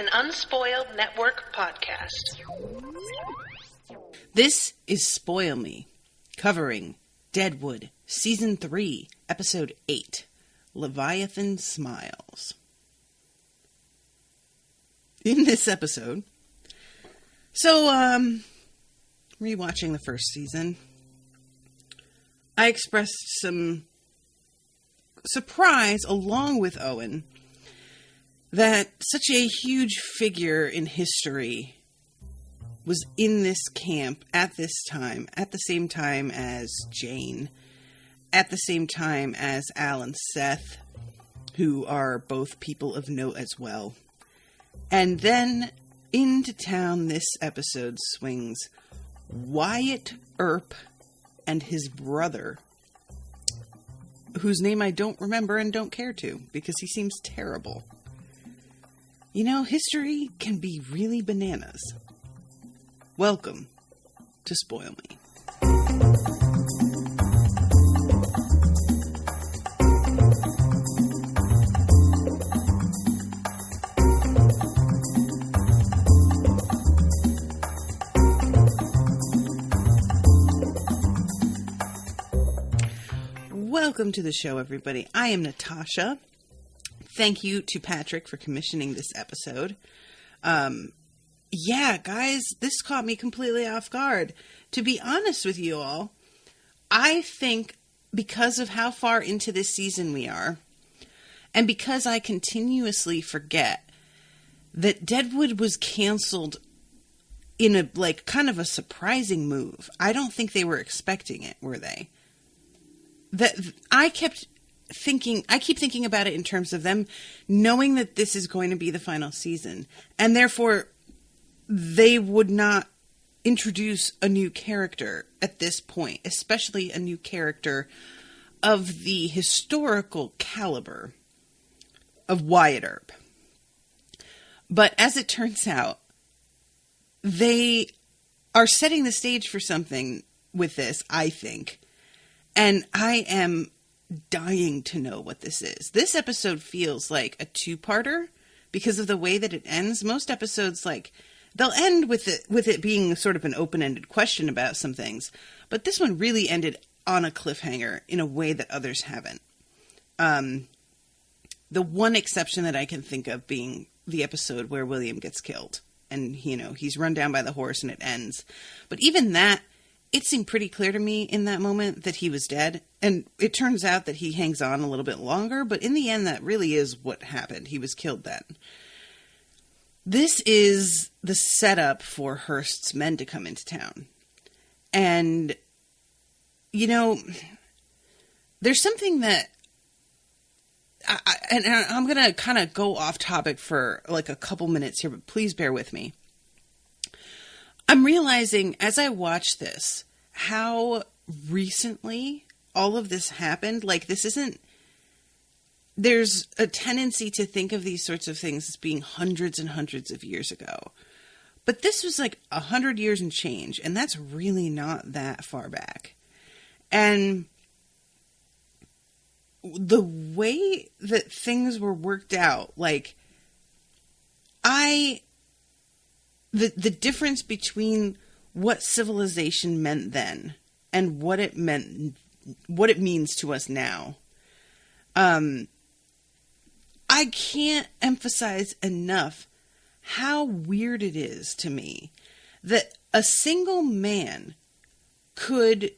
an Unspoiled Network podcast. This is Spoil Me, covering Deadwood, Season 3, Episode 8, Leviathan Smiles. In this episode, rewatching the first season, I expressed some surprise, along with Owen, that such a huge figure in history was in this camp at this time, at the same time as Jane, at the same time as Al and Seth, who are both people of note as well. And then into town this episode swings Wyatt Earp and his brother, whose name I don't remember and don't care to, because he seems terrible. You know, history can be really bananas. Welcome to Spoil Me. Welcome to the show, everybody. I am Natasha. Thank you to Patrick for commissioning this episode. Yeah, guys, this caught me completely off guard. To be honest with you all, I think because of how far into this season we are, and because I continuously forget that Deadwood was canceled in a, kind of a surprising move. I don't think they were expecting it, were they? I keep thinking about it in terms of them knowing that this is going to be the final season, and therefore they would not introduce a new character at this point, especially a new character of the historical caliber of Wyatt Earp. But as it turns out, they are setting the stage for something with this, I think. And I am dying to know what this is. This episode feels like a two-parter because of the way that it ends. Most episodes, they'll end with it being sort of an open-ended question about some things. But this one really ended on a cliffhanger in a way that others haven't. The one exception that I can think of being the episode where William gets killed. And, he's run down by the horse and it ends. But even that, it seemed pretty clear to me in that moment that he was dead. And it turns out that he hangs on a little bit longer. But in the end, that really is what happened. He was killed then. This is the setup for Hearst's men to come into town. And, there's something that... I'm going to kind of go off topic for a couple minutes here, but please bear with me. I'm realizing as I watch this, how recently all of this happened. There's a tendency to think of these sorts of things as being hundreds and hundreds of years ago. But this was 100 years and change, and that's really not that far back. And the way that things were worked out, the difference between what civilization meant then and what it means to us now. I can't emphasize enough how weird it is to me that a single man could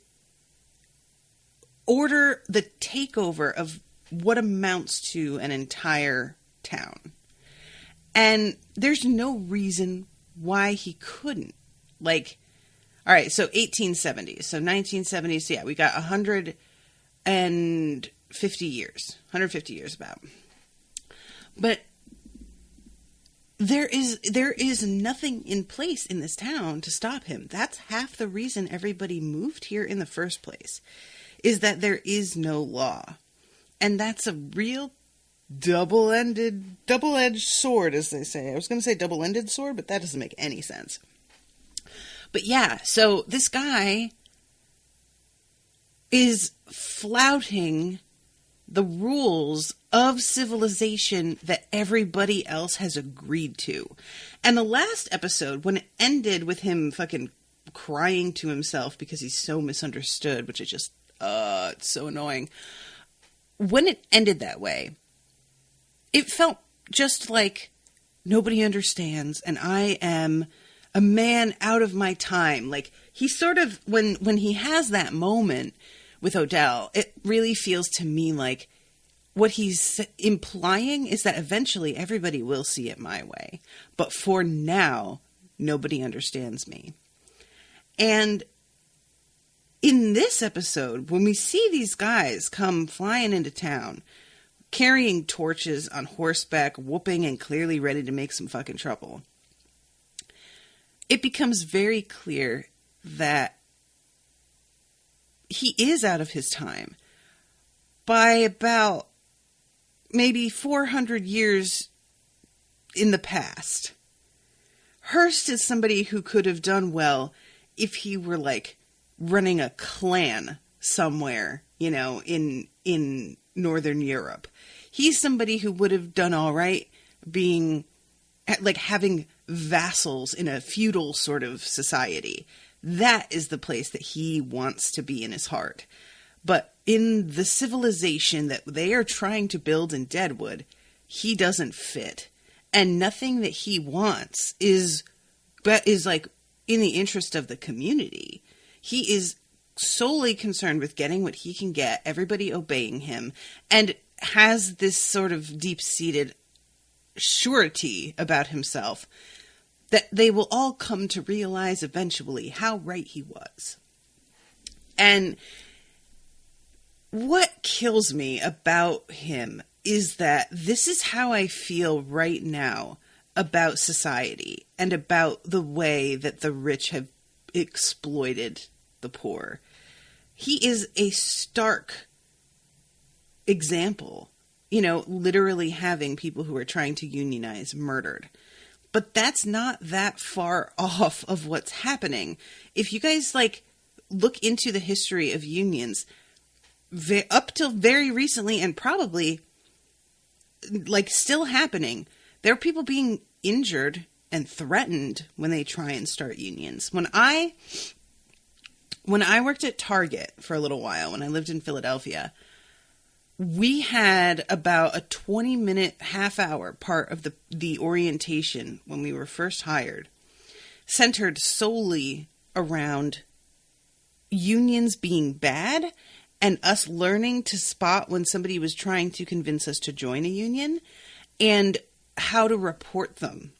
order the takeover of what amounts to an entire town. And there's no reason why he couldn't. All right, so 1870s. So 1970s, yeah, we got 150 years. 150 years about. But there is nothing in place in this town to stop him. That's half the reason everybody moved here in the first place, is that there is no law. And that's a real double-edged sword, as they say. I was going to say double-ended sword, but that doesn't make any sense. But yeah, so this guy is flouting the rules of civilization that everybody else has agreed to. And the last episode, when it ended with him fucking crying to himself because he's so misunderstood, which is just, it's so annoying. When it ended that way, it felt just like nobody understands and I am a man out of my time. Like, he sort of, when he has that moment with Odell, it really feels to me like what he's implying is that eventually everybody will see it my way. But for now, nobody understands me. And in this episode, when we see these guys come flying into town, carrying torches on horseback, whooping and clearly ready to make some fucking trouble, it becomes very clear that he is out of his time by about maybe 400 years in the past. Hearst is somebody who could have done well if he were like running a clan somewhere, you know, in Northern Europe. He's somebody who would have done all right being like having vassals in a feudal sort of society. That is the place that he wants to be in his heart. But in the civilization that they are trying to build in Deadwood, he doesn't fit. And nothing that he wants is like in the interest of the community. He is solely concerned with getting what he can get, everybody obeying him, and has this sort of deep-seated surety about himself that they will all come to realize eventually how right he was. And what kills me about him is that this is how I feel right now about society and about the way that the rich have exploited the poor. He is a stark example, you know, literally having people who are trying to unionize murdered. But that's not that far off of what's happening. If you guys like look into the history of unions, up till very recently and probably like still happening, there are people being injured and threatened when they try and start unions. When I worked at Target for a little while, when I lived in Philadelphia, we had about a 20-minute, half-hour part of the orientation when we were first hired, centered solely around unions being bad and us learning to spot when somebody was trying to convince us to join a union and how to report them.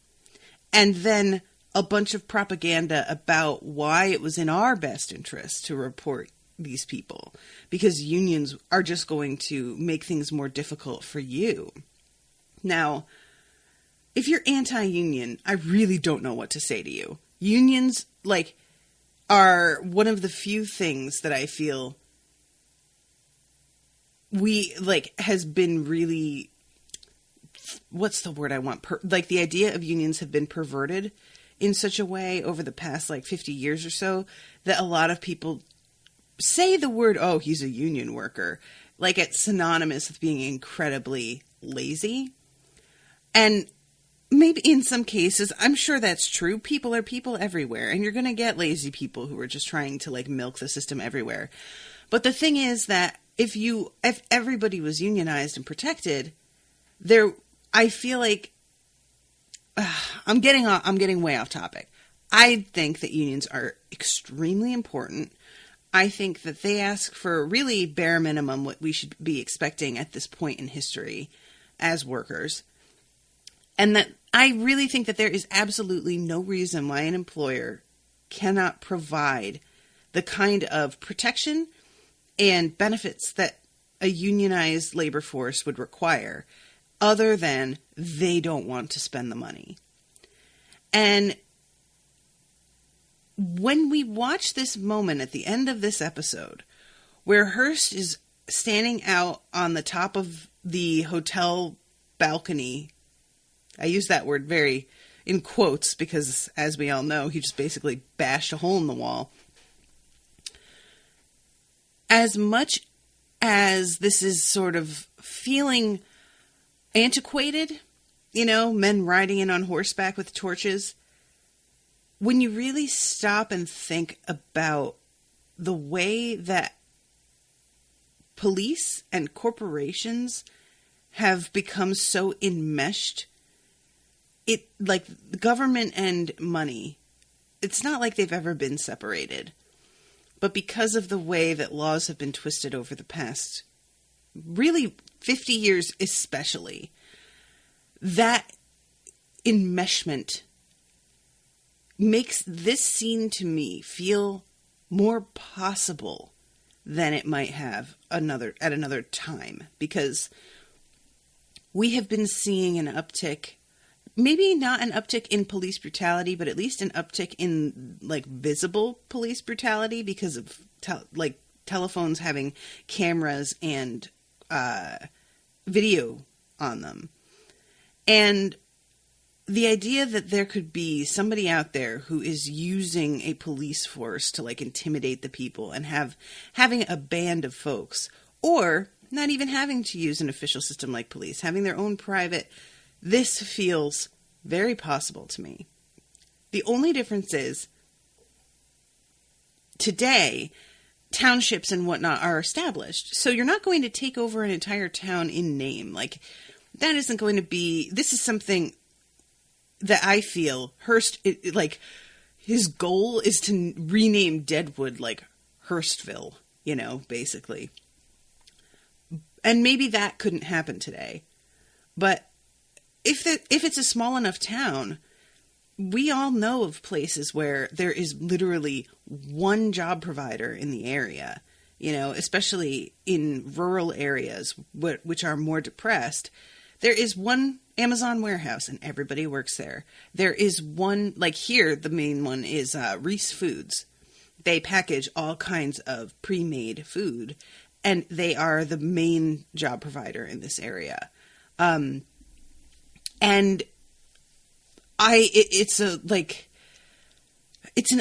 And then a bunch of propaganda about why it was in our best interest to report these people, because unions are just going to make things more difficult for you. Now, if you're anti-union, I really don't know what to say to you. Unions, like, are one of the few things that I feel has been really, what's the word I want? The idea of unions have been perverted in such a way over the past, 50 years or so, that a lot of people say the word, oh, he's a union worker, like it's synonymous with being incredibly lazy. And maybe in some cases, I'm sure that's true. People are people everywhere, and you're going to get lazy people who are just trying to milk the system everywhere. But the thing is that if everybody was unionized and protected, I feel like I'm getting way off topic. I think that unions are extremely important. I think that they ask for really bare minimum what we should be expecting at this point in history as workers. And that I really think that there is absolutely no reason why an employer cannot provide the kind of protection and benefits that a unionized labor force would require, other than they don't want to spend the money. And when we watch this moment at the end of this episode, where Hearst is standing out on the top of the hotel balcony, I use that word very in quotes because, as we all know, he just basically bashed a hole in the wall. As much as this is sort of feeling antiquated, men riding in on horseback with torches, when you really stop and think about the way that police and corporations have become so enmeshed, like government and money, it's not like they've ever been separated. But because of the way that laws have been twisted over the past, really 50 years especially, that enmeshment makes this scene to me feel more possible than it might have at another time. Because we have been seeing an uptick, maybe not an uptick in police brutality, but at least an uptick in like visible police brutality because of telephones having cameras and video on them. And the idea that there could be somebody out there who is using a police force to like intimidate the people and having a band of folks, or not even having to use an official system like police, having their own private, this feels very possible to me. The only difference is today, townships and whatnot are established. So you're not going to take over an entire town in name. Like, that isn't going to be, this is something that I feel Hearst, his goal is to rename Deadwood like Hurstville, basically. And maybe that couldn't happen today. But if it's a small enough town, we all know of places where there is literally one job provider in the area, especially in rural areas, which are more depressed. There is one Amazon warehouse and everybody works there. There is one, like here, the main one is Reese Foods. They package all kinds of pre-made food, and they are the main job provider in this area. And it's an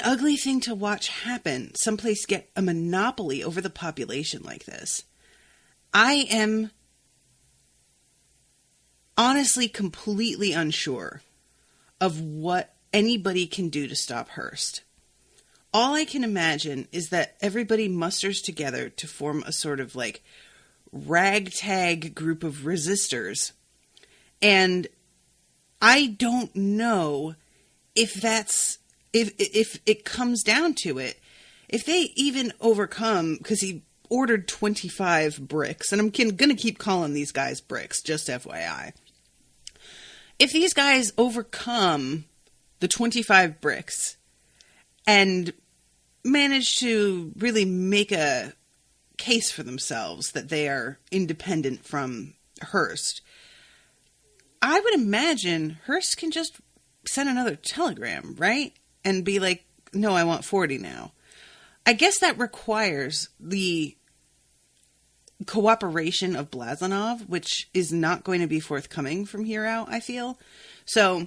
ugly thing to watch happen. Someplace get a monopoly over the population like this. I am honestly completely unsure of what anybody can do to stop Hearst. All I can imagine is that everybody musters together to form a sort of like ragtag group of resistors. And I don't know if it comes down to it, if they even overcome, because he ordered 25 bricks, and I'm going to keep calling these guys bricks, just FYI. If these guys overcome the 25 bricks and manage to really make a case for themselves that they are independent from Hearst, I would imagine Hearst can just send another telegram, right? And be like, no, I want 40 now. I guess that requires the cooperation of Blazanov, which is not going to be forthcoming from here out, I feel. So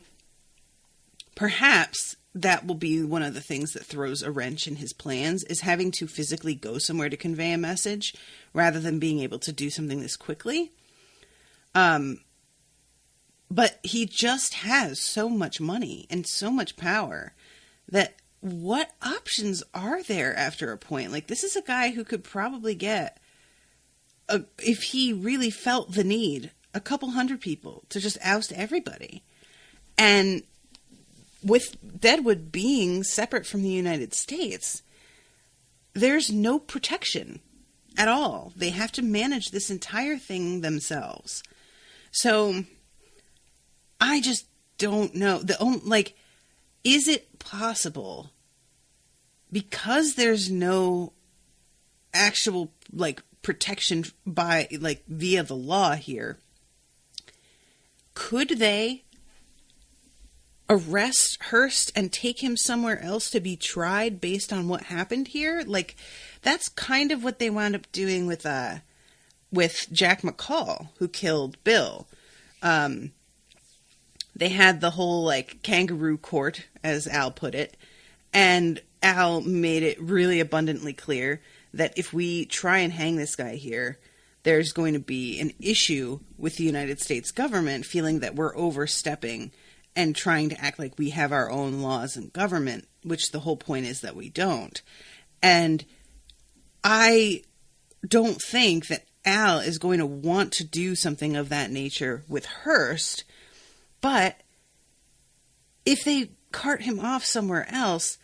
perhaps that will be one of the things that throws a wrench in his plans, is having to physically go somewhere to convey a message rather than being able to do something this quickly. But he just has so much money and so much power that what options are there after a point? Like, this is a guy who could probably get, if he really felt the need, a couple hundred people to just oust everybody. And with Deadwood being separate from the United States, there's no protection at all. They have to manage this entire thing themselves. So I just don't know. Is it possible, because there's no actual protection by via the law here, could they arrest Hearst and take him somewhere else to be tried based on what happened here? That's kind of what they wound up doing with Jack McCall, who killed Bill. They had the whole kangaroo court, as Al put it, and Al made it really abundantly clear that if we try and hang this guy here, there's going to be an issue with the United States government feeling that we're overstepping and trying to act like we have our own laws and government, which the whole point is that we don't. And I don't think that Al is going to want to do something of that nature with Hearst, but if they cart him off somewhere else,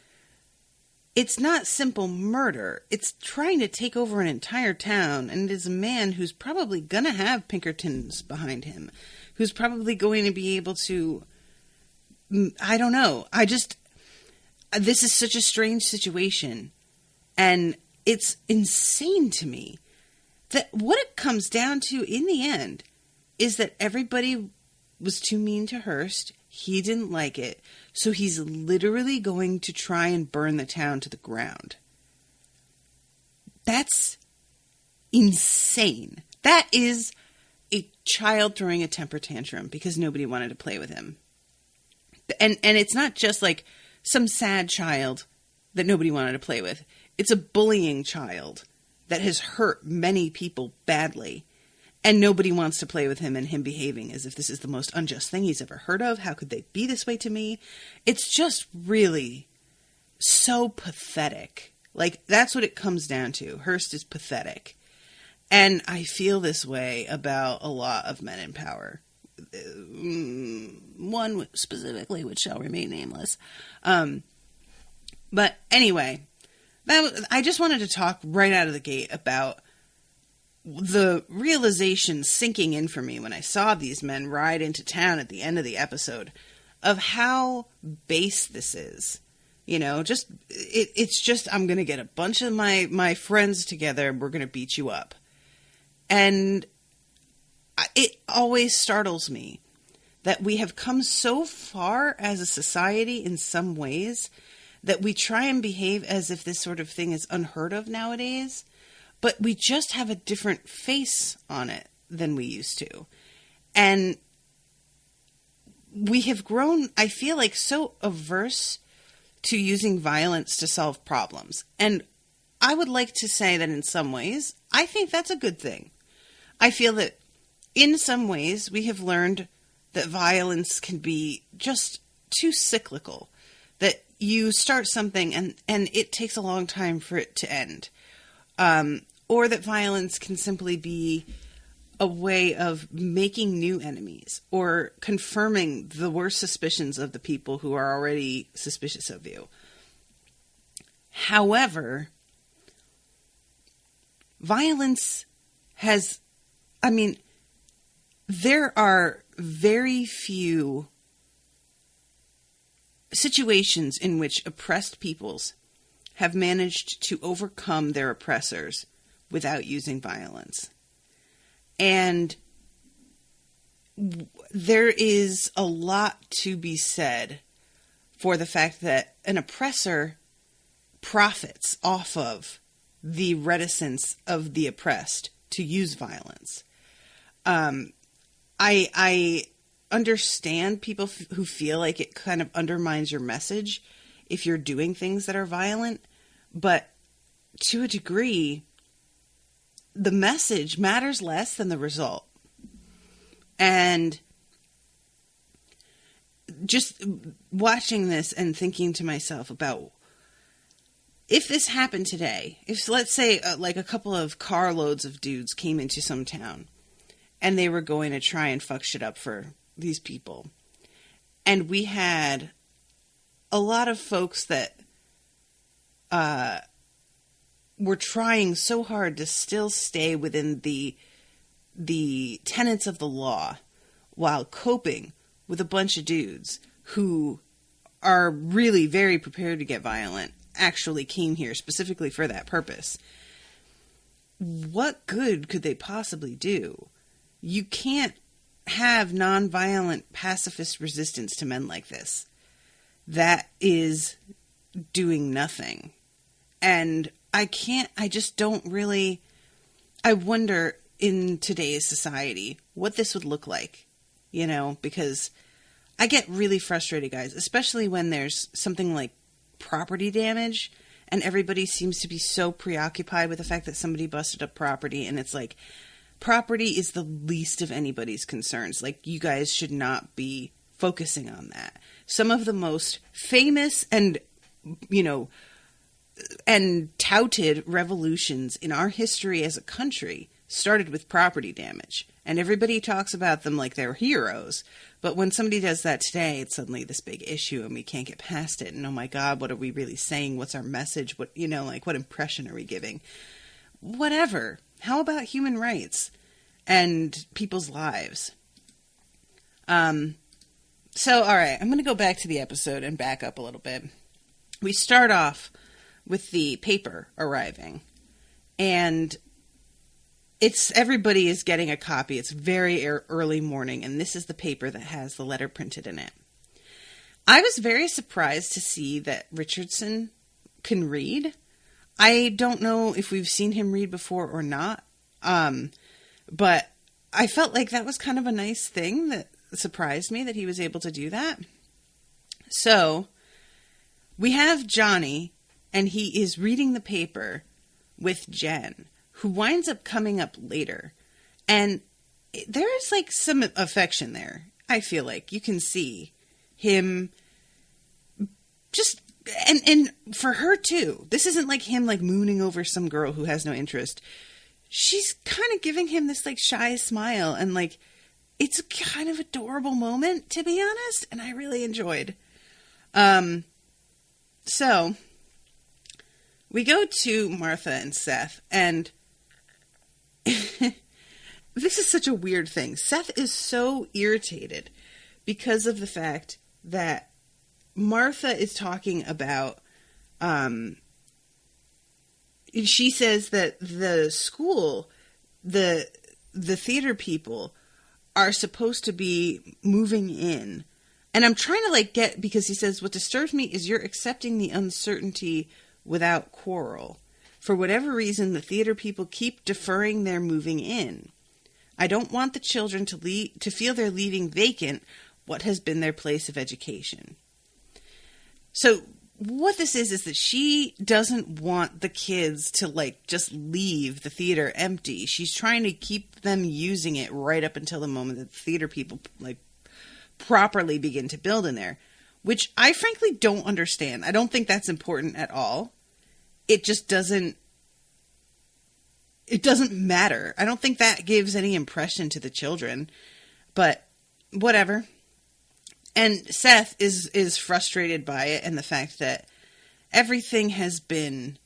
it's not simple murder. It's trying to take over an entire town, and it is a man who's probably going to have Pinkertons behind him, who's probably going to be able to, I don't know. This is such a strange situation, and it's insane to me that what it comes down to in the end is that everybody was too mean to Hearst. He didn't like it. So he's literally going to try and burn the town to the ground. That's insane. That is a child throwing a temper tantrum because nobody wanted to play with him. And it's not just like some sad child that nobody wanted to play with. It's a bullying child that has hurt many people badly. And nobody wants to play with him, and him behaving as if this is the most unjust thing he's ever heard of. How could they be this way to me? It's just really so pathetic. Like, that's what it comes down to. Hearst is pathetic. And I feel this way about a lot of men in power. One specifically, which shall remain nameless. But anyway, I just wanted to talk right out of the gate about the realization sinking in for me when I saw these men ride into town at the end of the episode of how base this is. You know, it's just, I'm going to get a bunch of my friends together and we're going to beat you up. And it always startles me that we have come so far as a society in some ways that we try and behave as if this sort of thing is unheard of nowadays. But we just have a different face on it than we used to. And we have grown, I feel like, so averse to using violence to solve problems. And I would like to say that in some ways, I think that's a good thing. I feel that in some ways, we have learned that violence can be just too cyclical. That you start something and it takes a long time for it to end. Or that violence can simply be a way of making new enemies or confirming the worst suspicions of the people who are already suspicious of you. However, violence there are very few situations in which oppressed peoples have managed to overcome their oppressors without using violence. And there is a lot to be said for the fact that an oppressor profits off of the reticence of the oppressed to use violence. I understand people who feel like it kind of undermines your message if you're doing things that are violent, but to a degree, the message matters less than the result. And just watching this and thinking to myself about if this happened today, if let's say like a couple of carloads of dudes came into some town and they were going to try and fuck shit up for these people, and we had a lot of folks that were trying so hard to still stay within the tenets of the law while coping with a bunch of dudes who are really very prepared to get violent, actually came here specifically for that purpose. What good could they possibly do? You can't have nonviolent pacifist resistance to men like this. That is doing nothing. And I wonder in today's society what this would look like, you know, because I get really frustrated, guys, especially when there's something like property damage and everybody seems to be so preoccupied with the fact that somebody busted up property, and it's like, property is the least of anybody's concerns. Like, you guys should not be focusing on that. Some of the most famous and, and touted revolutions in our history as a country started with property damage. And everybody talks about them like they're heroes. But when somebody does that today, it's suddenly this big issue and we can't get past it. And oh my God, what are we really saying? What's our message? What impression are we giving? Whatever. How about human rights and people's lives? So, all right, I'm going to go back to the episode and back up a little bit. We start off with the paper arriving, and everybody is getting a copy. It's very early morning, and this is the paper that has the letter printed in it. I was very surprised to see that Richardson can read. I don't know if we've seen him read before or not, but I felt like that was kind of a nice thing that surprised me that he was able to do that. So we have Johnny, and he is reading the paper with Jen, who winds up coming up later. And there is like some affection there. I feel like you can see him just, and for her too. This isn't like him like mooning over some girl who has no interest. She's kind of giving him this like shy smile, and like, it's a kind of adorable moment, to be honest, and I really enjoyed. So we go to Martha and Seth, and this is such a weird thing. Seth is so irritated because of the fact that Martha is talking about, she says that the school, the theater people are supposed to be moving in. And I'm trying to like get, because he says, what disturbs me is you're accepting the uncertainty without quarrel. For whatever reason, the theater people keep deferring their moving in. I don't want the children to feel they're leaving vacant what has been their place of education. So what this is that she doesn't want the kids to like just leave the theater empty. She's trying to keep them using it right up until the moment that the theater people like properly begin to build in there, which I frankly don't understand. I don't think that's important at all. It just doesn't matter. I don't think that gives any impression to the children, but whatever. And Seth is frustrated by it and the fact that everything has been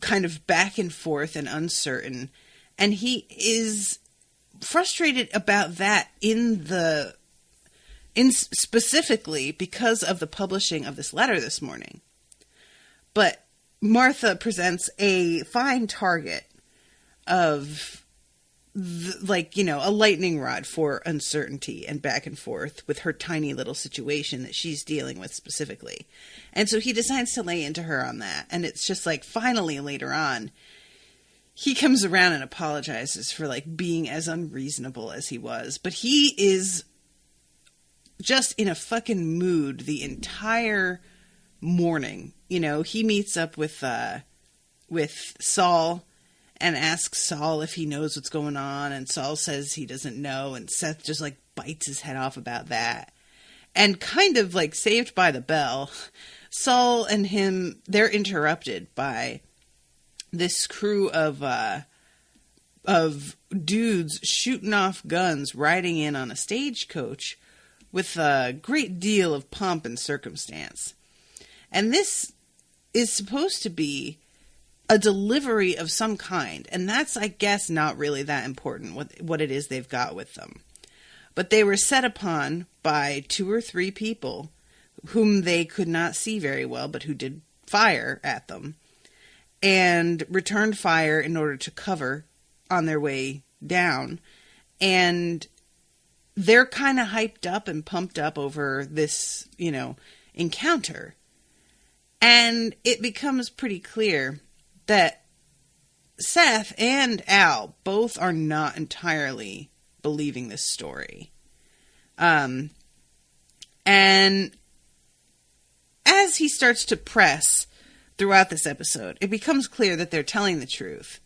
kind of back and forth and uncertain. And he is frustrated about that in specifically because of the publishing of this letter this morning. But Martha presents a fine target of a lightning rod for uncertainty and back and forth with her tiny little situation that she's dealing with specifically. And so he decides to lay into her on that. And it's just like, finally, later on, he comes around and apologizes for like being as unreasonable as he was. But he is just in a fucking mood the entire morning. He meets up with Saul and asks Saul if he knows what's going on, and Saul says he doesn't know, and Seth just like bites his head off about that. And kind of like Saved by the Bell, Saul and him, they're interrupted by this crew of dudes shooting off guns, riding in on a stagecoach with a great deal of pomp and circumstance. And this is supposed to be a delivery of some kind, and that's, I guess, not really that important what it is they've got with them. But they were set upon by 2 or 3 people whom they could not see very well, but who did fire at them, and returned fire in order to cover on their way down. And they're kind of hyped up and pumped up over this, encounter. And it becomes pretty clear that Seth and Al both are not entirely believing this story. And as he starts to press throughout this episode, it becomes clear that they're telling the truth.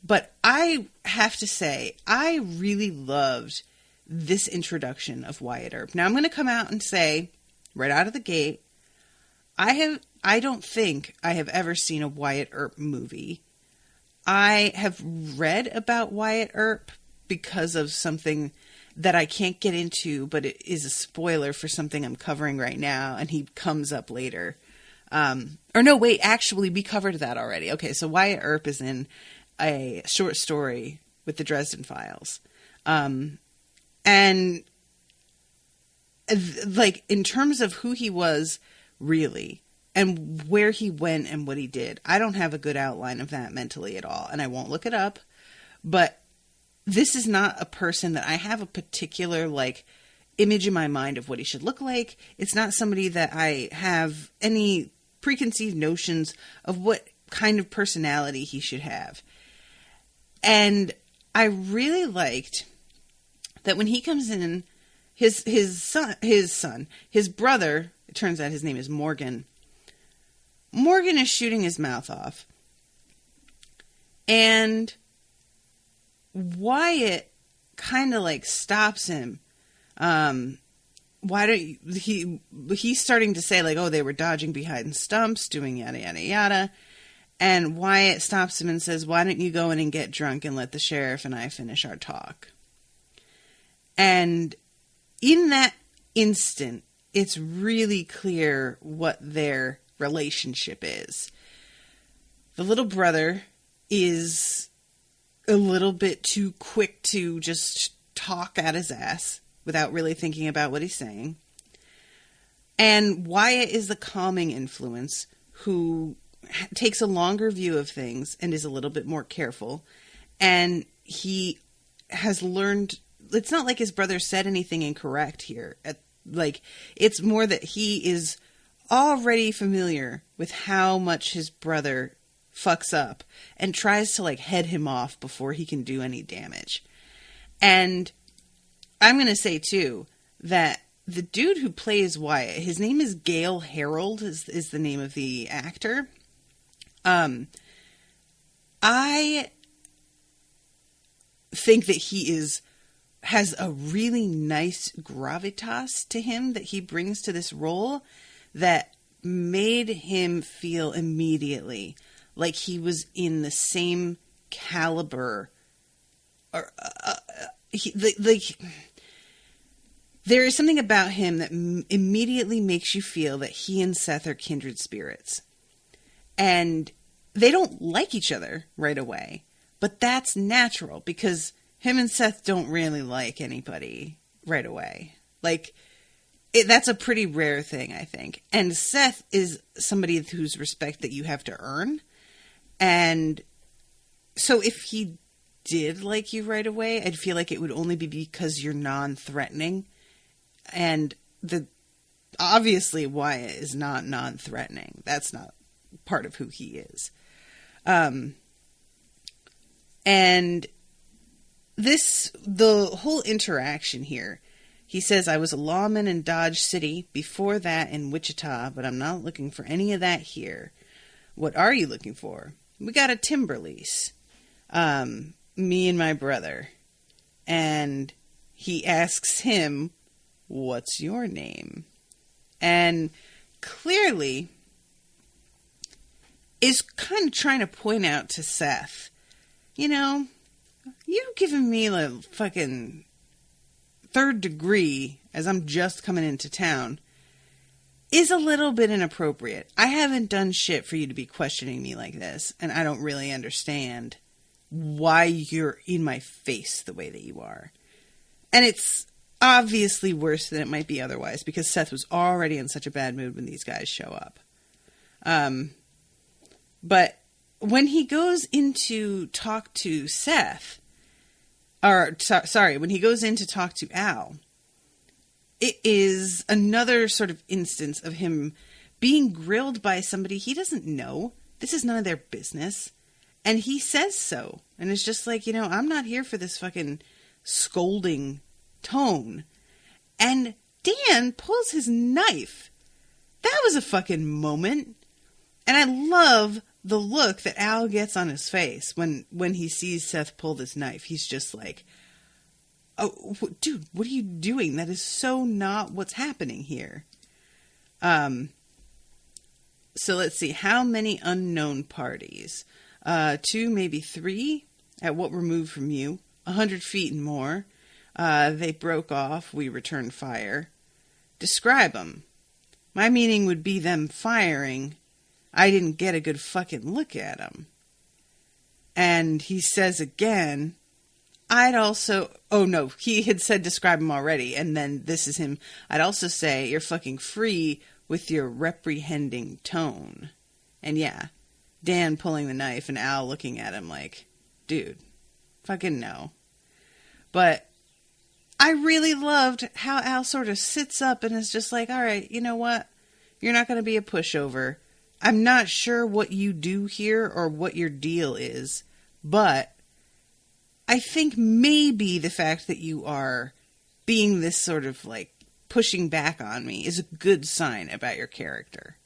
But I have to say, I really loved this introduction of Wyatt Earp. Now I'm going to come out and say, right out of the gate, I don't think I have ever seen a Wyatt Earp movie. I have read about Wyatt Earp because of something that I can't get into, but it is a spoiler for something I'm covering right now, and he comes up later. Or no, wait, actually, we covered that already. Okay, so Wyatt Earp is in a short story with the Dresden Files. And like, in terms of who he was, really, and where he went and what he did, I don't have a good outline of that mentally at all, and I won't look it up, but this is not a person that I have a particular, like, image in my mind of what he should look like. It's not somebody that I have any preconceived notions of what kind of personality he should have. And I really liked that when he comes in, his brother, it turns out his name is Morgan. Morgan is shooting his mouth off. And Wyatt kind of like stops him. Why don't you, he's starting to say like, oh, they were dodging behind stumps, doing yada, yada, yada. And Wyatt stops him and says, why don't you go in and get drunk and let the sheriff and I finish our talk? And in that instant, it's really clear what their relationship is. The little brother is a little bit too quick to just talk at his ass without really thinking about what he's saying. And Wyatt is the calming influence who takes a longer view of things and is a little bit more careful. And he has learned, it's not like his brother said anything incorrect here. It's more that he is already familiar with how much his brother fucks up and tries to like head him off before he can do any damage. And I'm going to say too that the dude who plays Wyatt, his name is Gale Harold is the name of the actor. I think that he has a really nice gravitas to him that he brings to this role that made him feel immediately like he was in the same caliber, or there is something about him that immediately makes you feel that he and Seth are kindred spirits, and they don't like each other right away, but that's natural because him and Seth don't really like anybody right away. That's a pretty rare thing, I think. And Seth is somebody whose respect that you have to earn. And so if he did like you right away, I'd feel like it would only be because you're non-threatening. And obviously Wyatt is not non-threatening. That's not part of who he is. And the whole interaction here, he says, I was a lawman in Dodge City, before that in Wichita, but I'm not looking for any of that here. What are you looking for? We got a timber lease. Me and my brother. And he asks him, what's your name? And clearly is kind of trying to point out to Seth, you've given me a fucking third degree as I'm just coming into town is a little bit inappropriate. I haven't done shit for you to be questioning me like this, and I don't really understand why you're in my face the way that you are. And it's obviously worse than it might be otherwise, because Seth was already in such a bad mood when these guys show up. But when he goes in to talk to when he goes in to talk to Al, it is another sort of instance of him being grilled by somebody he doesn't know. This is none of their business. And he says so. And it's just like, I'm not here for this fucking scolding tone. And Dan pulls his knife. That was a fucking moment. And I love the look that Al gets on his face when he sees Seth pull this knife. He's just like, oh, dude, what are you doing? That is so not what's happening here. So let's see. How many unknown parties? 2, maybe 3. At what were moved from you? 100 feet and more. They broke off. We returned fire. Describe them. My meaning would be them firing. I didn't get a good fucking look at them. And he says again, I'd also... Oh, no. He had said describe them already. And then this is him. I'd also say you're fucking free with your reprehending tone. And yeah, Dan pulling the knife and Al looking at him like, dude, fucking no. But I really loved how Al sort of sits up and is just like, all right, you know what? You're not going to be a pushover. I'm not sure what you do here or what your deal is, but I think maybe the fact that you are being this sort of like pushing back on me is a good sign about your character.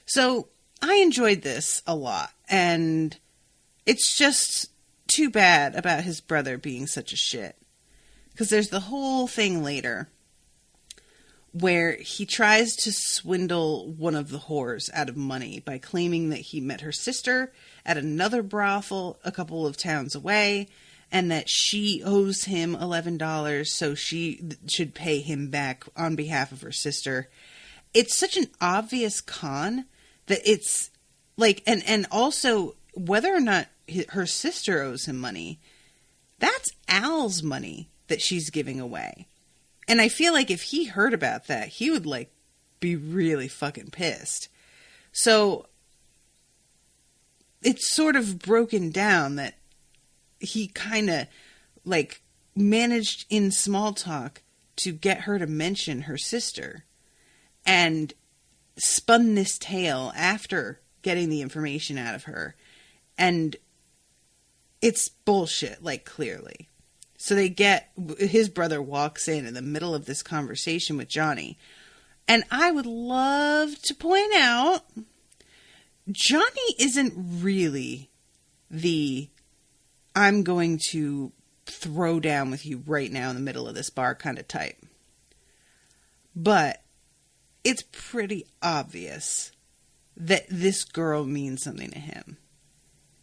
So I enjoyed this a lot, and it's just too bad about his brother being such a shit. Because there's the whole thing later where he tries to swindle one of the whores out of money by claiming that he met her sister at another brothel a couple of towns away, and that she owes him $11, so she should pay him back on behalf of her sister. It's such an obvious con that it's like, and also whether or not her sister owes him money, that's Al's money that she's giving away. And I feel like if he heard about that, he would like be really fucking pissed. So it's sort of broken down that he kind of like managed in small talk to get her to mention her sister and spun this tale after getting the information out of her. And it's bullshit, like clearly. So his brother walks in the middle of this conversation with Johnny. And I would love to point out, Johnny isn't really the I'm going to throw down with you right now in the middle of this bar kind of type. But it's pretty obvious that this girl means something to him.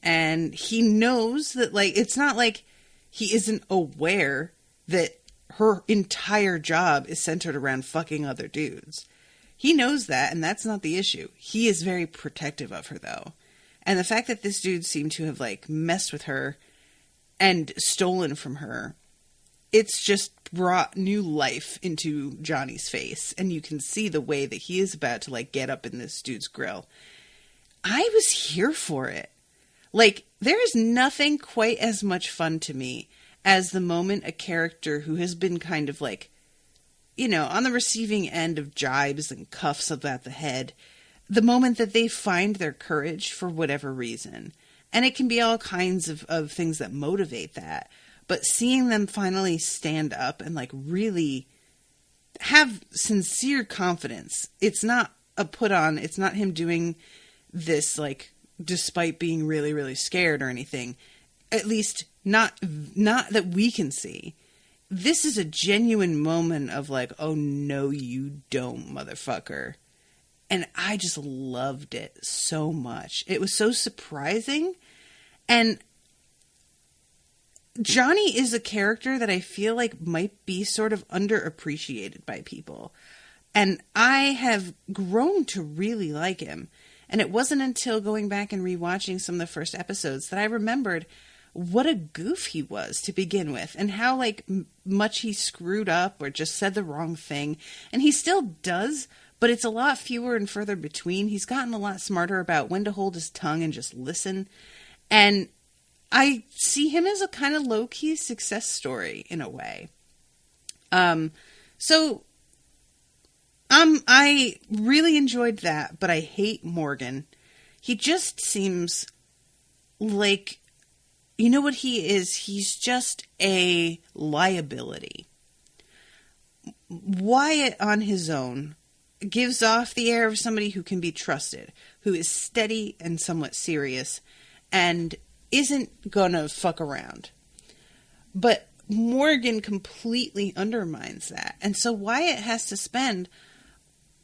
And he knows that, like, it's not like he isn't aware that her entire job is centered around fucking other dudes. He knows that, and that's not the issue. He is very protective of her, though. And the fact that this dude seemed to have, like, messed with her and stolen from her, it's just brought new life into Johnny's face. And you can see the way that he is about to, like, get up in this dude's grill. I was here for it. Like, there is nothing quite as much fun to me as the moment a character who has been kind of like, you know, on the receiving end of jibes and cuffs about the head, the moment that they find their courage for whatever reason. And it can be all kinds of things that motivate that. But seeing them finally stand up and like really have sincere confidence. It's not a put on. It's not him doing this like despite being really, really scared or anything. At least not that we can see. This is a genuine moment of like, oh no, you don't, motherfucker. And I just loved it so much. It was so surprising. And Johnny is a character that I feel like might be sort of underappreciated by people. And I have grown to really like him. And it wasn't until going back and rewatching some of the first episodes that I remembered what a goof he was to begin with. And how like much he screwed up or just said the wrong thing. And he still does, but it's a lot fewer and further between. He's gotten a lot smarter about when to hold his tongue and just listen. And I see him as a kind of low-key success story in a way. I really enjoyed that, but I hate Morgan. He just seems like, you know what he is? He's just a liability. Wyatt on his own gives off the air of somebody who can be trusted, who is steady and somewhat serious, and isn't gonna fuck around. But Morgan completely undermines that. And so Wyatt has to spend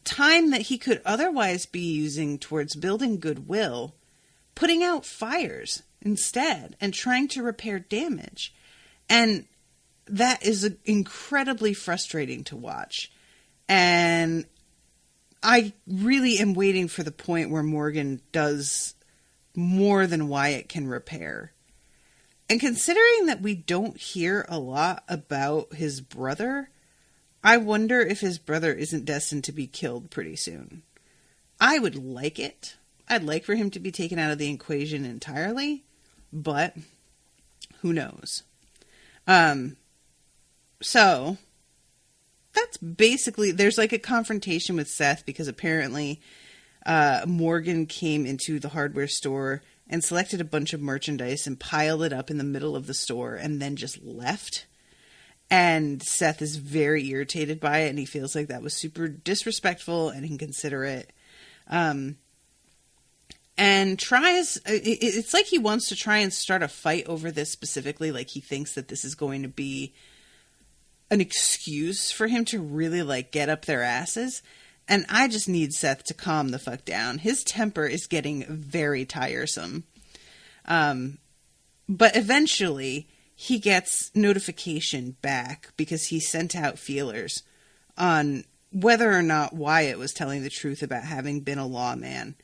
time that he could otherwise be using towards building goodwill, putting out fires instead and trying to repair damage. And that is incredibly frustrating to watch. And I really am waiting for the point where Morgan does more than Wyatt can repair. And considering that we don't hear a lot about his brother, I wonder if his brother isn't destined to be killed pretty soon. I would like it. I'd like for him to be taken out of the equation entirely, but who knows? So that's basically, there's like a confrontation with Seth because apparently Morgan came into the hardware store and selected a bunch of merchandise and piled it up in the middle of the store and then just left. And Seth is very irritated by it, and he feels like that was super disrespectful and inconsiderate. And tries, it's like he wants to try and start a fight over this specifically, like he thinks that this is going to be an excuse for him to really like get up their asses. And I just need Seth to calm the fuck down. His temper is getting very tiresome. But eventually he gets notification back because he sent out feelers on whether or not Wyatt was telling the truth about having been a lawman.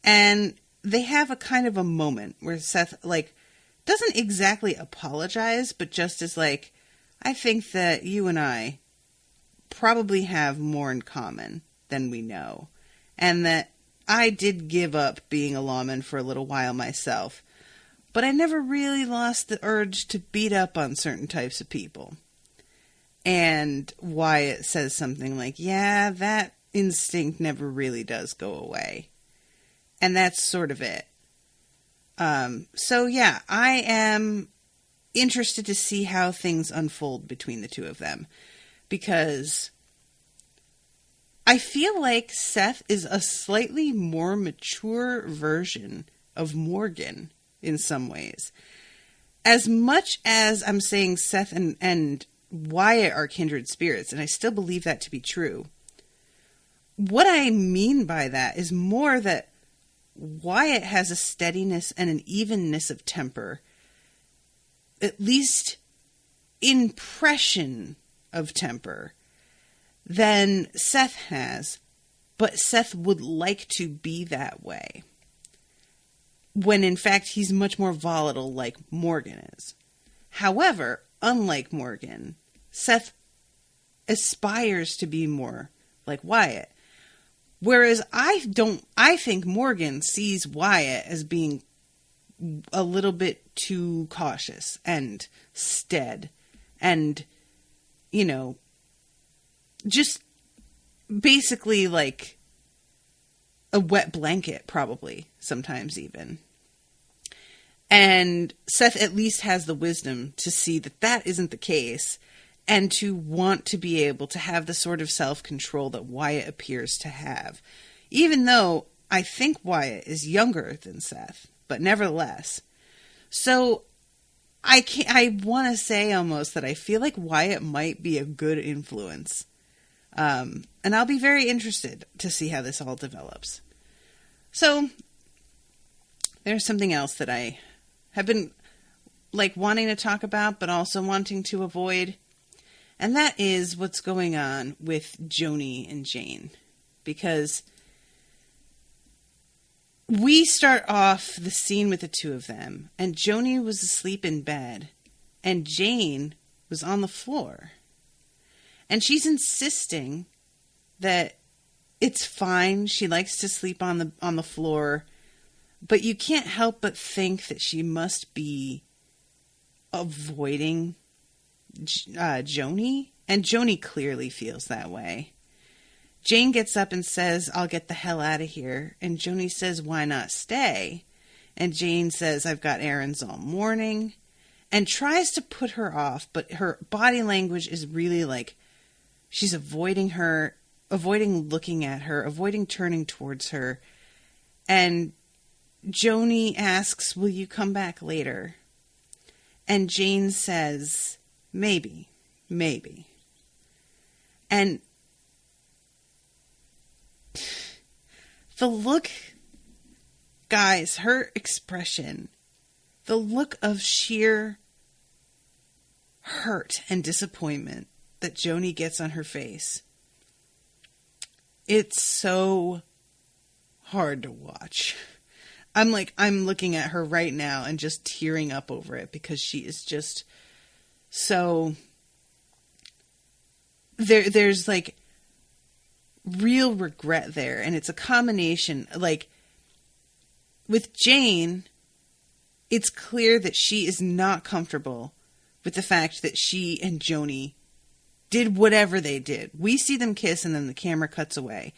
And they have a kind of a moment where Seth like doesn't exactly apologize, but just is like, I think that you and I probably have more in common than we know. And that I did give up being a lawman for a little while myself, but I never really lost the urge to beat up on certain types of people. And Wyatt says something like, yeah, that instinct never really does go away. And that's sort of it. So yeah, I am interested to see how things unfold between the two of them, because I feel like Seth is a slightly more mature version of Morgan in some ways. As much as I'm saying Seth and Wyatt are kindred spirits, and I still believe that to be true, what I mean by that is more that Wyatt has a steadiness and an evenness of temper, at least impression of temper, than Seth has, but Seth would like to be that way, when in fact he's much more volatile like Morgan is. However, unlike Morgan, Seth aspires to be more like Wyatt, whereas I think Morgan sees Wyatt as being a little bit too cautious and stead and, you know, just basically like a wet blanket, probably sometimes even. And Seth at least has the wisdom to see that that isn't the case and to want to be able to have the sort of self-control that Wyatt appears to have, even though I think Wyatt is younger than Seth, but nevertheless. So I want to say almost that I feel like Wyatt might be a good influence. And I'll be very interested to see how this all develops. So there's something else that I have been like wanting to talk about, but also wanting to avoid. And that is what's going on with Joni and Jane. Because we start off the scene with the two of them, and Joni was asleep in bed, and Jane was on the floor. And she's insisting that it's fine. She likes to sleep on the floor, but you can't help but think that she must be avoiding Joni, and Joni clearly feels that way. Jane gets up and says, I'll get the hell out of here. And Joni says, why not stay? And Jane says, I've got errands all morning, and tries to put her off, but her body language is really like she's avoiding her avoiding looking at her, avoiding turning towards her. And Joni asks, will you come back later? And Jane says, maybe. And the look, guys, her expression, the look of sheer hurt and disappointment that Joni gets on her face. It's so hard to watch. I'm looking at her right now and just tearing up over it because she is just so... There's like real regret there, and it's a combination. Like with Jane, it's clear that she is not comfortable with the fact that she and Joni did whatever they did. We see them kiss and then the camera cuts away.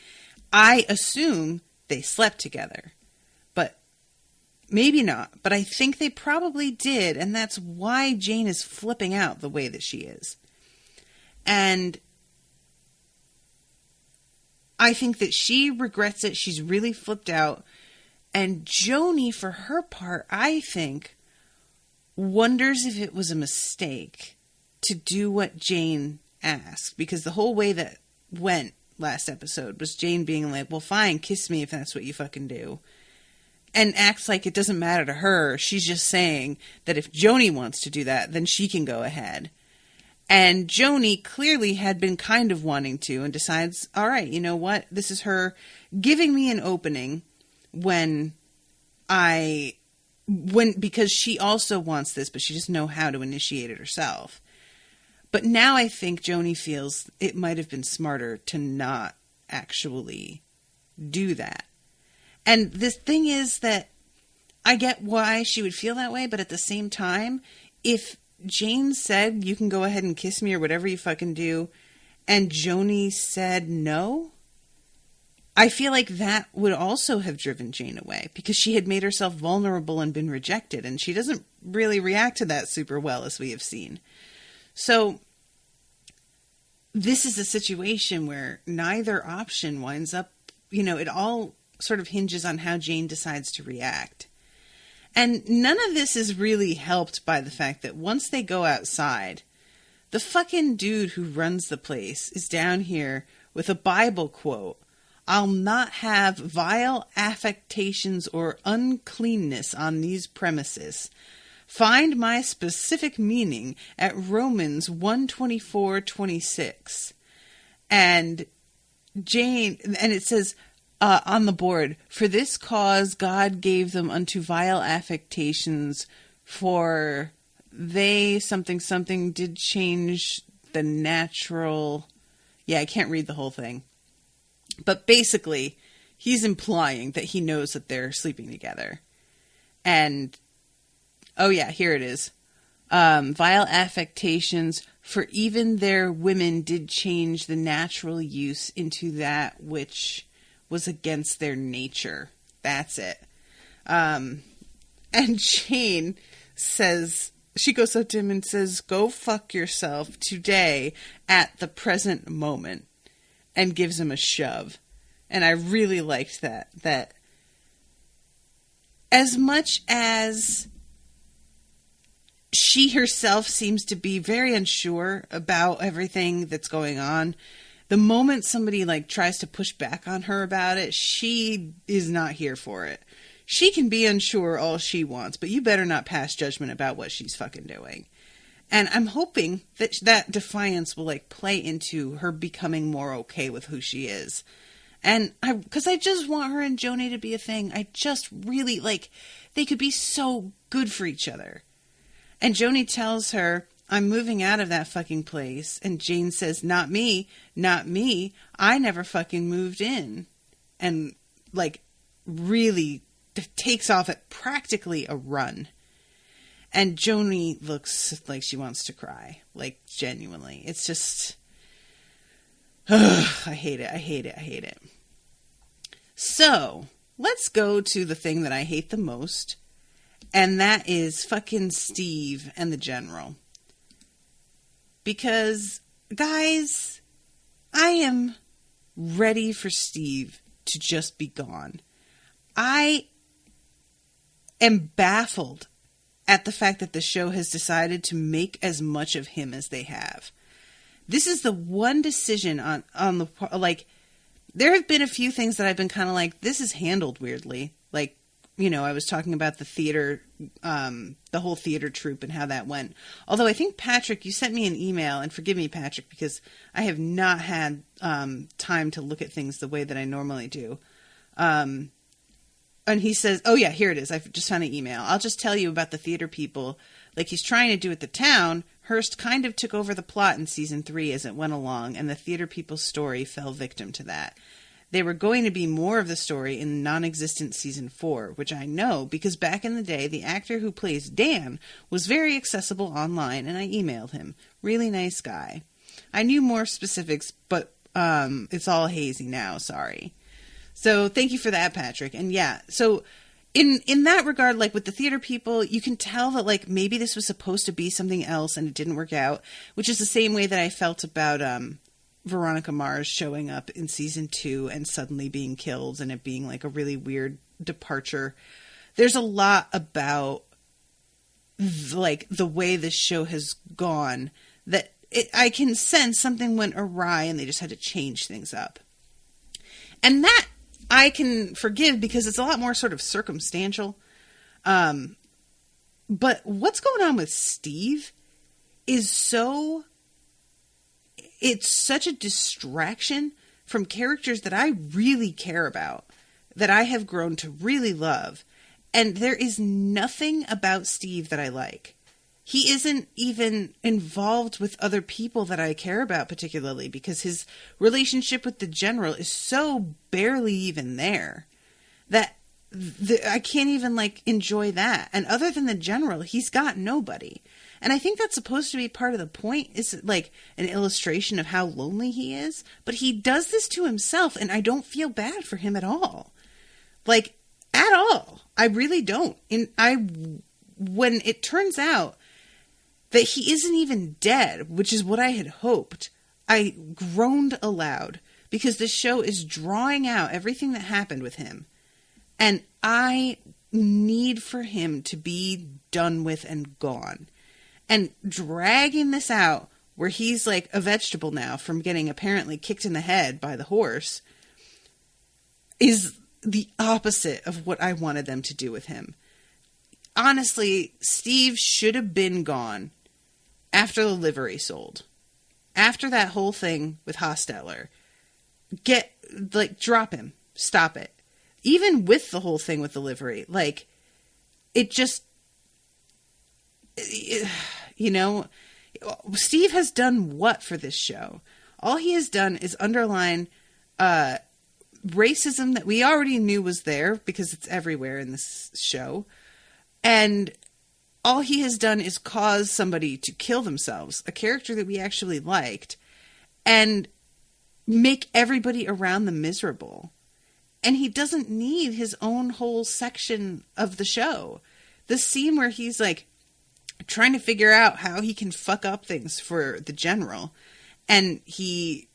I assume they slept together, but maybe not. But I think they probably did, and that's why Jane is flipping out the way that she is. And I think that she regrets it. She's really flipped out. And Joni, for her part, I think, wonders if it was a mistake to do what Jane asked. Because the whole way that went last episode was Jane being like, well, fine, kiss me if that's what you fucking do. And acts like it doesn't matter to her. She's just saying that if Joni wants to do that, then she can go ahead. And Joni clearly had been kind of wanting to and decides, all right, you know what? This is her giving me an opening because she also wants this, but she doesn't know how to initiate it herself. But now I think Joni feels it might have been smarter to not actually do that. And this thing is that I get why she would feel that way, but at the same time, if Jane said, you can go ahead and kiss me or whatever you fucking do, and Joni said no, I feel like that would also have driven Jane away because she had made herself vulnerable and been rejected, and she doesn't really react to that super well, as we have seen. So this is a situation where neither option winds up, it all sort of hinges on how Jane decides to react. And none of this is really helped by the fact that once they go outside, the fucking dude who runs the place is down here with a Bible quote. I'll not have vile affectations or uncleanness on these premises. Find my specific meaning at Romans 1:24-26. And Jane, and it says, on the board, for this cause God gave them unto vile affectations, for they something did change the natural... Yeah, I can't read the whole thing. But basically, he's implying that he knows that they're sleeping together. And, oh yeah, here it is. Vile affectations, for even their women did change the natural use into that which was against their nature. That's it. And Jane says, she goes up to him and says, go fuck yourself today at the present moment, and gives him a shove. And I really liked that as much as she herself seems to be very unsure about everything that's going on, the moment somebody tries to push back on her about it, she is not here for it. She can be unsure all she wants, but you better not pass judgment about what she's fucking doing. And I'm hoping that that defiance will play into her becoming more okay with who she is. And because I just want her and Joni to be a thing. I just really they could be so good for each other. And Joni tells her, I'm moving out of that fucking place. And Jane says, not me. I never fucking moved in. And really takes off at practically a run. And Joni looks like she wants to cry. Genuinely. It's just... I hate it. So, let's go to the thing that I hate the most. And that is fucking Steve and the General. Because, guys, I am ready for Steve to just be gone. I am baffled at the fact that the show has decided to make as much of him as they have. This is the one decision on the, like, there have been a few things that I've been kind of like, this is handled weirdly. Like, you know, I was talking about the theater, the whole theater troupe and how that went. Although I think, Patrick, you sent me an email, and forgive me, Patrick, because I have not had time to look at things the way that I normally do. And he says, oh yeah, here it is. I just found an email. I'll just tell you about the theater people. Like he's trying to do at the town, Hearst kind of took over the plot in season 3 as it went along, and the theater people's story fell victim to that. They were going to be more of the story in non-existent season 4, which I know because back in the day, the actor who plays Dan was very accessible online, and I emailed him. Really nice guy. I knew more specifics, but it's all hazy now, sorry. So thank you for that, Patrick. And yeah, so in that regard, like with the theater people, you can tell that like maybe this was supposed to be something else and it didn't work out, which is the same way that I felt about Veronica Mars showing up in season 2 and suddenly being killed and it being like a really weird departure. There's a lot about like the way this show has gone that I can sense something went awry and they just had to change things up. And that I can forgive because it's a lot more sort of circumstantial. But what's going on with Steve is it's such a distraction from characters that I really care about, that I have grown to really love. And there is nothing about Steve that I like. He isn't even involved with other people that I care about particularly because his relationship with the general is so barely even there that I can't even like enjoy that. And other than the general, he's got nobody. And I think that's supposed to be part of the point, is like an illustration of how lonely he is. But he does this to himself and I don't feel bad for him at all. Like at all. I really don't. When it turns out that he isn't even dead, which is what I had hoped, I groaned aloud because this show is drawing out everything that happened with him. And I need for him to be done with and gone. And dragging this out where he's like a vegetable now from getting apparently kicked in the head by the horse is the opposite of what I wanted them to do with him. Honestly, Steve should have been gone after the livery sold. After that whole thing with Hosteller. Drop him. Stop it. Even with the whole thing with the livery. Like, it just... You know, Steve has done what for this show? All he has done is underline racism that we already knew was there because it's everywhere in this show. And all he has done is cause somebody to kill themselves, a character that we actually liked, and make everybody around them miserable. And he doesn't need his own whole section of the show. The scene where he's like trying to figure out how he can fuck up things for the general, and he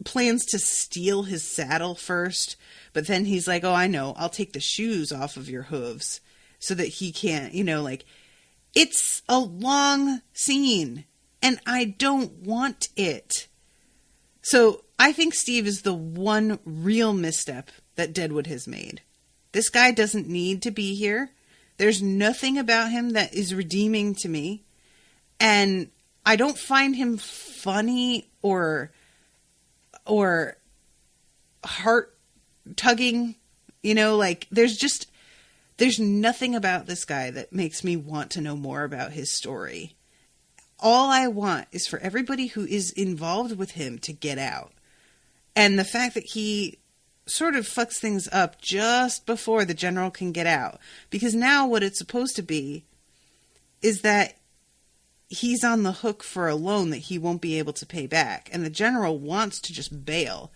plans to steal his saddle first, but then he's like, oh, I know, I'll take the shoes off of your hooves so that he can't, you know, like, it's a long scene, and I don't want it. So I think Steve is the one real misstep that Deadwood has made. This guy doesn't need to be here. There's nothing about him that is redeeming to me. And I don't find him funny or heart-tugging. You know, like, there's nothing about this guy that makes me want to know more about his story. All I want is for everybody who is involved with him to get out. And the fact that he sort of fucks things up just before the general can get out. Because now what it's supposed to be is that he's on the hook for a loan that he won't be able to pay back. And the general wants to just bail.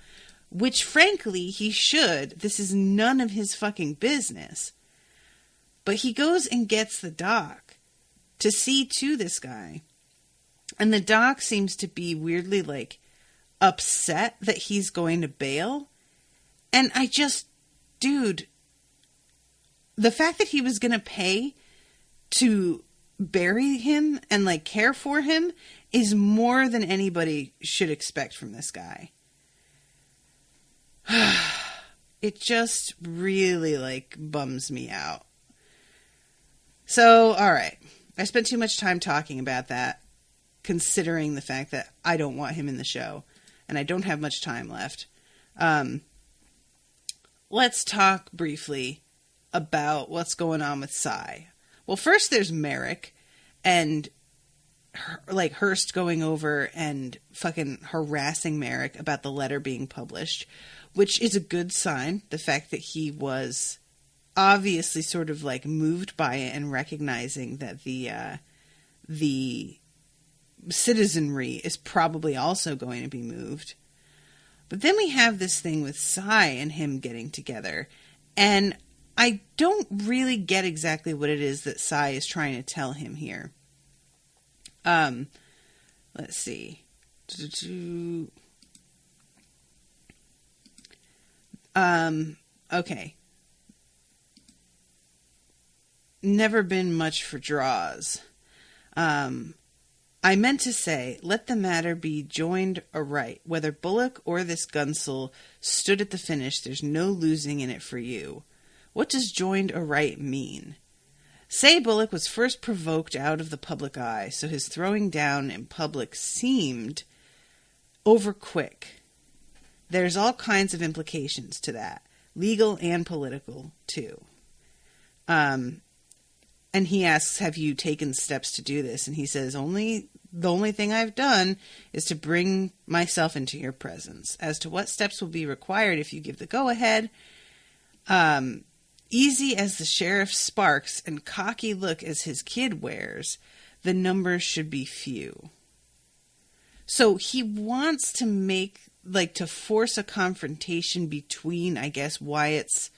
Which, frankly, he should. This is none of his fucking business. But he goes and gets the doc to see to this guy. And the doc seems to be weirdly like upset that he's going to bail. And I just, dude, the fact that he was going to pay to bury him and like care for him is more than anybody should expect from this guy. It just really like bums me out. So, all right. I spent too much time talking about that, considering the fact that I don't want him in the show and I don't have much time left. Let's talk briefly about what's going on with Cy. Well, first there's Merrick and like Hearst going over and fucking harassing Merrick about the letter being published, which is a good sign. The fact that he was obviously sort of like moved by it and recognizing that the citizenry is probably also going to be moved. But then we have this thing with Cy and him getting together, and I don't really get exactly what it is that Cy is trying to tell him here. Let's see. Okay. Never been much for draws. I meant to say, let the matter be joined aright. Whether Bullock or this gunsel stood at the finish, there's no losing in it for you. What does joined aright mean? Say Bullock was first provoked out of the public eye, so his throwing down in public seemed over quick. There's all kinds of implications to that, legal and political, too. And he asks, have you taken steps to do this? And he says, the only thing I've done is to bring myself into your presence. As to what steps will be required if you give the go-ahead, easy as the sheriff's sparks and cocky look as his kid wears, the numbers should be few. So he wants to to force a confrontation between, I guess, Wyatt's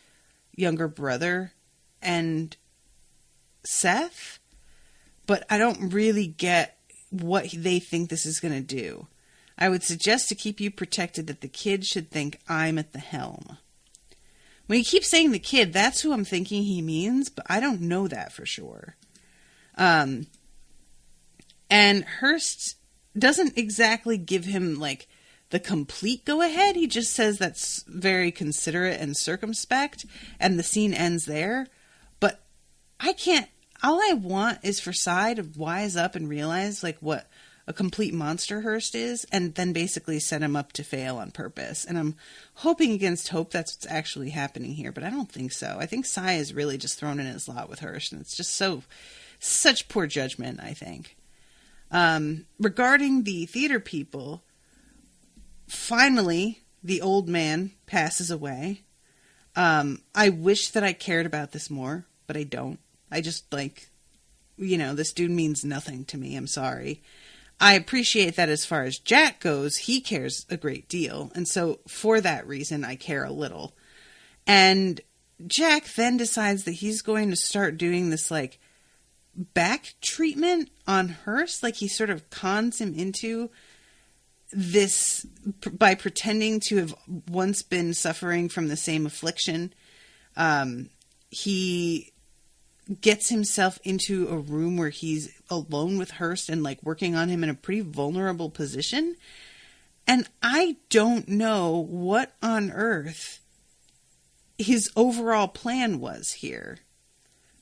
younger brother and Seth, but I don't really get what they think this is going to do. I would suggest to keep you protected that the kid should think I'm at the helm. When he keeps saying the kid, that's who I'm thinking he means, but I don't know that for sure. And Hearst doesn't exactly give him like the complete go-ahead. He just says that's very considerate and circumspect, and the scene ends there. But I can't, all I want is for Cy to wise up and realize like what a complete monster Hearst is, and then basically set him up to fail on purpose. And I'm hoping against hope that's what's actually happening here, but I don't think so. I think Cy is really just thrown in his lot with Hearst, and it's just such poor judgment, I think. Regarding the theater people, finally, the old man passes away. I wish that I cared about this more, but I don't. I just, this dude means nothing to me. I'm sorry. I appreciate that as far as Jack goes, he cares a great deal. And so, for that reason, I care a little. And Jack then decides that he's going to start doing this, back treatment on Hearst. He sort of cons him into this by pretending to have once been suffering from the same affliction. He gets himself into a room where he's alone with Hearst and working on him in a pretty vulnerable position. And I don't know what on earth his overall plan was here,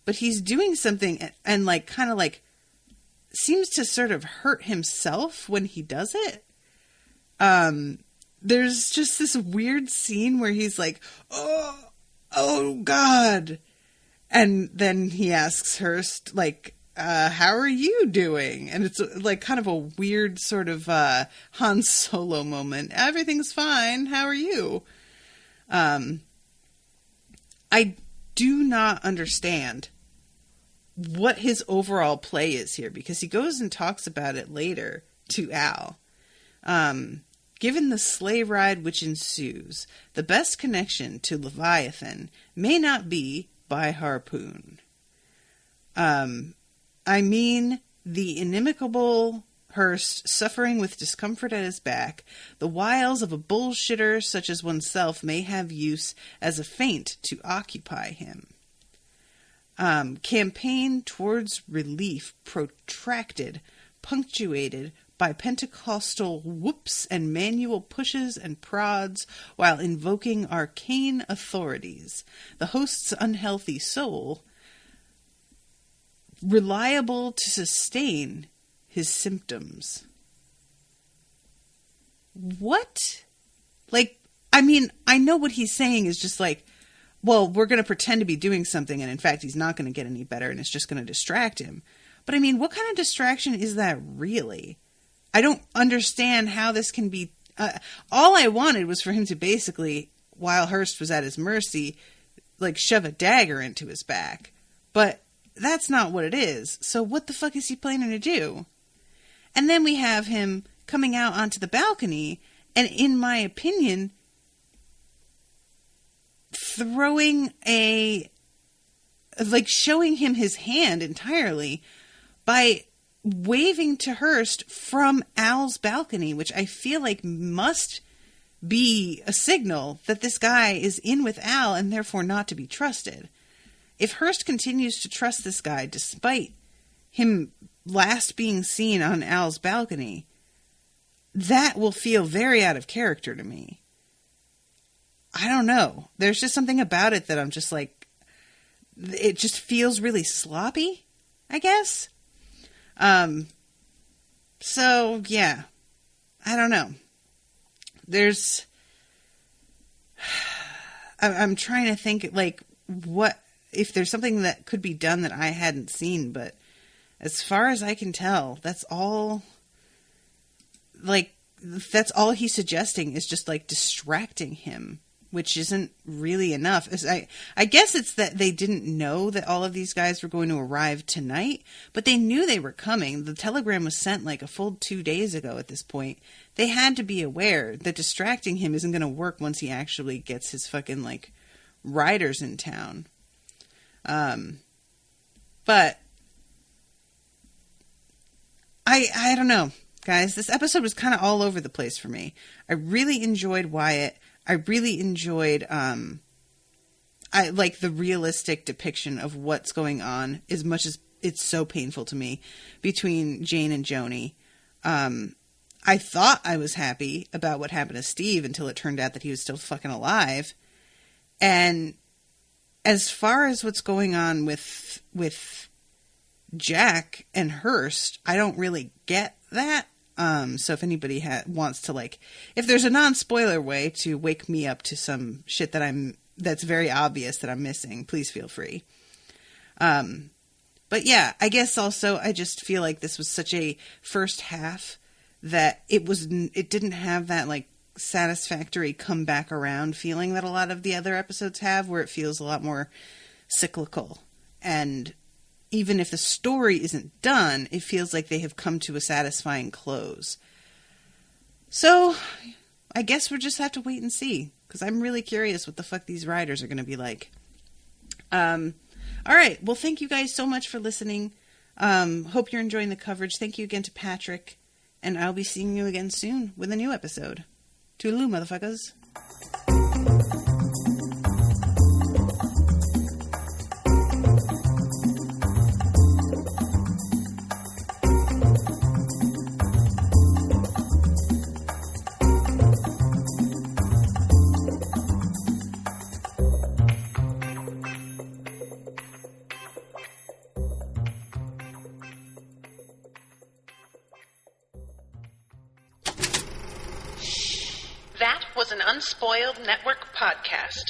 but he's doing something and seems to sort of hurt himself when he does it. There's just this weird scene where he's like, oh God. And then he asks Hearst, how are you doing? And it's kind of a weird sort of Han Solo moment. Everything's fine. How are you? I do not understand what his overall play is here, because he goes and talks about it later to Al. Given the sleigh ride which ensues, the best connection to Leviathan may not be by harpoon. I mean, the inimicable Hearst, suffering with discomfort at his back, the wiles of a bullshitter such as oneself may have use as a feint to occupy him. Campaign towards relief protracted, punctuated by Pentecostal whoops and manual pushes and prods while invoking arcane authorities. The host's unhealthy soul, reliable to sustain his symptoms. What? Like, I mean, I know what he's saying is just like, well, we're going to pretend to be doing something, and in fact, he's not going to get any better, and it's just going to distract him. But I mean, what kind of distraction is that really? I don't understand how this can be... all I wanted was for him to basically, while Hearst was at his mercy, like shove a dagger into his back. But that's not what it is. So what the fuck is he planning to do? And then we have him coming out onto the balcony, and in my opinion, throwing showing him his hand entirely by waving to Hearst from Al's balcony, which I feel like must be a signal that this guy is in with Al and therefore not to be trusted. If Hearst continues to trust this guy despite him last being seen on Al's balcony, that will feel very out of character to me. I don't know. There's just something about it that I'm just like, it just feels really sloppy, I guess. So yeah, I don't know. I'm trying to think like what, if there's something that could be done that I hadn't seen, but as far as I can tell, that's all he's suggesting is just like distracting him, which isn't really enough. I guess it's that they didn't know that all of these guys were going to arrive tonight, but they knew they were coming. The telegram was sent like a full 2 days ago at this point. They had to be aware that distracting him isn't going to work once he actually gets his fucking like riders in town. But I don't know, guys. This episode was kind of all over the place for me. I really enjoyed Wyatt. I really enjoyed, I like the realistic depiction of what's going on, as much as it's so painful to me, between Jane and Joni. I thought I was happy about what happened to Steve until it turned out that he was still fucking alive. And as far as what's going on with Jack and Hearst, I don't really get that. So if anybody wants to, like, if there's a non-spoiler way to wake me up to some shit that's very obvious that I'm missing, please feel free. But yeah, I guess also I just feel like this was such a first half that it didn't have that like satisfactory come back around feeling that a lot of the other episodes have, where it feels a lot more cyclical. And even if the story isn't done, it feels like they have come to a satisfying close. So I guess we'll just have to wait and see, because I'm really curious what the fuck these riders are going to be like. All right. Well, thank you guys so much for listening. Hope you're enjoying the coverage. Thank you again to Patrick, and I'll be seeing you again soon with a new episode. Toodaloo, motherfuckers. That was an Unspoiled Network podcast.